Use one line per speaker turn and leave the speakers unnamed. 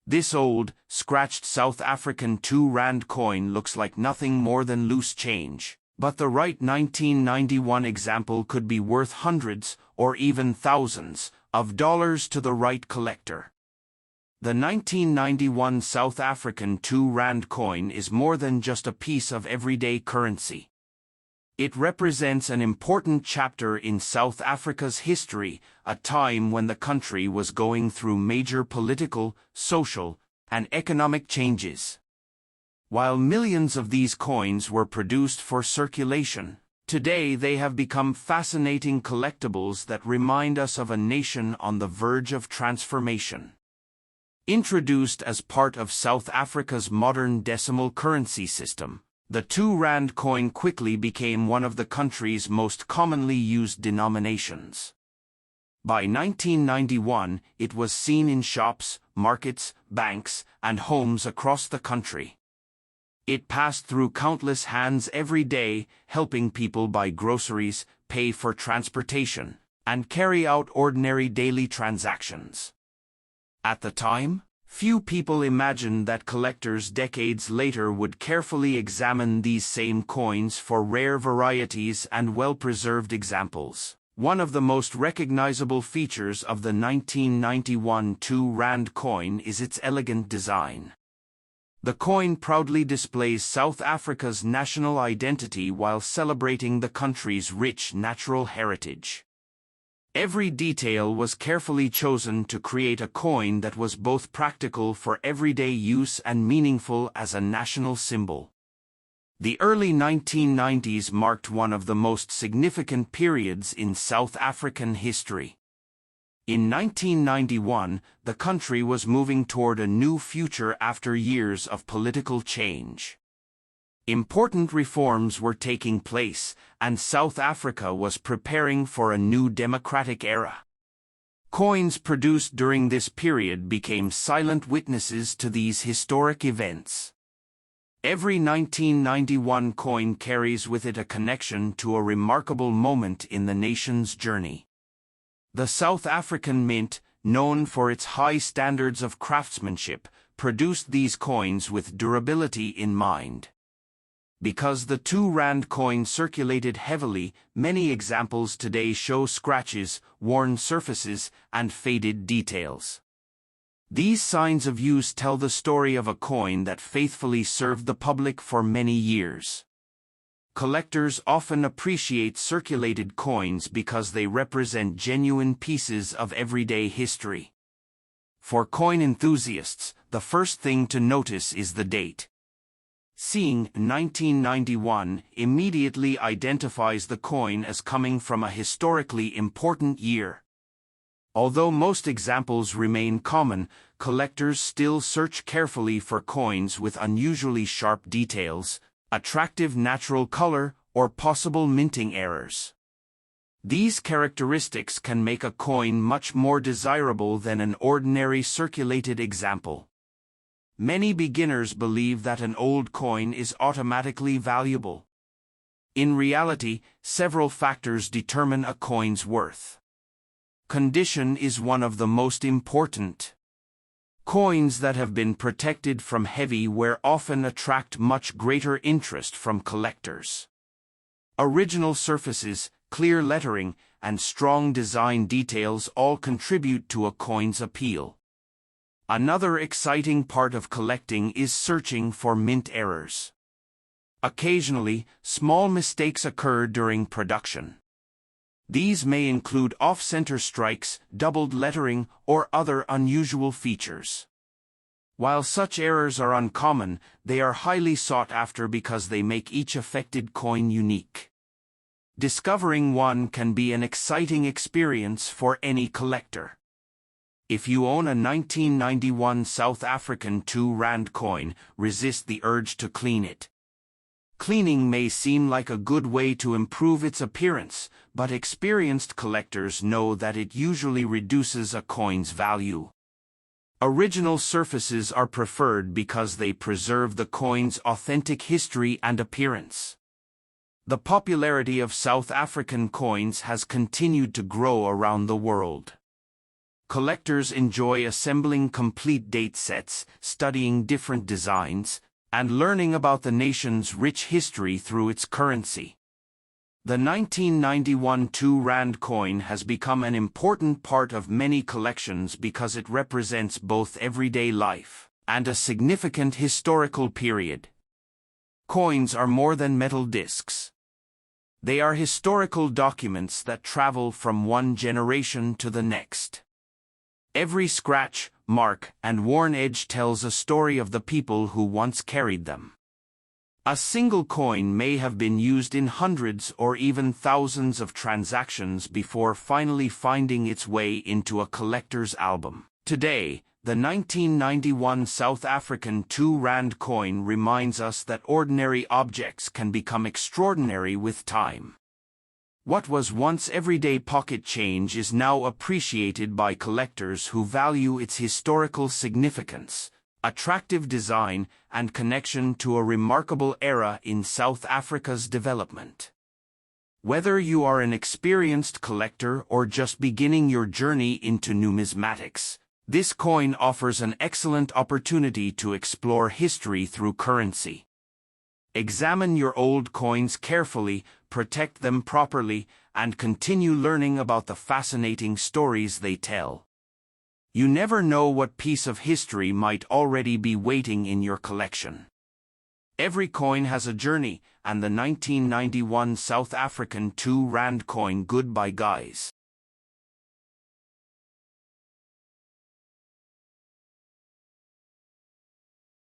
This old, scratched South African 2 rand coin looks like nothing more than loose change, but the right 1991 example could be worth hundreds, or even thousands, of dollars to the right collector. The 1991 South African 2 rand coin is more than just a piece of everyday currency. It represents an important chapter in South Africa's history, a time when the country was going through major political, social, and economic changes. While millions of these coins were produced for circulation, today they have become fascinating collectibles that remind us of a nation on the verge of transformation. Introduced as part of South Africa's modern decimal currency system, the 2 rand coin quickly became one of the country's most commonly used denominations. By 1991, it was seen in shops, markets, banks, and homes across the country. It passed through countless hands every day, helping people buy groceries, pay for transportation, and carry out ordinary daily transactions. At the time, few people imagined that collectors decades later would carefully examine these same coins for rare varieties and well-preserved examples. One of the most recognizable features of the 1991 2 rand coin is its elegant design. The coin proudly displays South Africa's national identity while celebrating the country's rich natural heritage. Every detail was carefully chosen to create a coin that was both practical for everyday use and meaningful as a national symbol. The early 1990s marked one of the most significant periods in South African history. In 1991, the country was moving toward a new future after years of political change. Important reforms were taking place, and South Africa was preparing for a new democratic era. Coins produced during this period became silent witnesses to these historic events. Every 1991 coin carries with it a connection to a remarkable moment in the nation's journey. The South African Mint, known for its high standards of craftsmanship, produced these coins with durability in mind. Because the 2 rand coin circulated heavily, many examples today show scratches, worn surfaces, and faded details. These signs of use tell the story of a coin that faithfully served the public for many years. Collectors often appreciate circulated coins because they represent genuine pieces of everyday history. For coin enthusiasts, the first thing to notice is the date. Seeing 1991 immediately identifies the coin as coming from a historically important year. Although most examples remain common, collectors still search carefully for coins with unusually sharp details, attractive natural color, or possible minting errors. These characteristics can make a coin much more desirable than an ordinary circulated example. Many beginners believe that an old coin is automatically valuable. In reality, several factors determine a coin's worth. Condition is one of the most important. Coins that have been protected from heavy wear often attract much greater interest from collectors. Original surfaces, clear lettering, and strong design details all contribute to a coin's appeal. Another exciting part of collecting is searching for mint errors. Occasionally, small mistakes occur during production. These may include off-center strikes, doubled lettering, or other unusual features. While such errors are uncommon, they are highly sought after because they make each affected coin unique. Discovering one can be an exciting experience for any collector. If you own a 1991 South African 2 rand coin, resist the urge to clean it. Cleaning may seem like a good way to improve its appearance, but experienced collectors know that it usually reduces a coin's value. Original surfaces are preferred because they preserve the coin's authentic history and appearance. The popularity of South African coins has continued to grow around the world. Collectors enjoy assembling complete date sets, studying different designs, and learning about the nation's rich history through its currency. The 1991 2 Rand coin has become an important part of many collections because it represents both everyday life and a significant historical period. Coins are more than metal discs. They are historical documents that travel from one generation to the next. Every scratch, mark, and worn edge tells a story of the people who once carried them. A single coin may have been used in hundreds or even thousands of transactions before finally finding its way into a collector's album. Today, the 1991 South African 2 Rand coin reminds us that ordinary objects can become extraordinary with time. What was once everyday pocket change is now appreciated by collectors who value its historical significance, attractive design, and connection to a remarkable era in South Africa's development. Whether you are an experienced collector or just beginning your journey into numismatics, this coin offers an excellent opportunity to explore history through currency. Examine your old coins carefully, protect them properly, and continue learning about the fascinating stories they tell. You never know what piece of history might already be waiting in your collection. Every coin has a journey, and the 1991 South African 2 Rand coin, goodbye guys.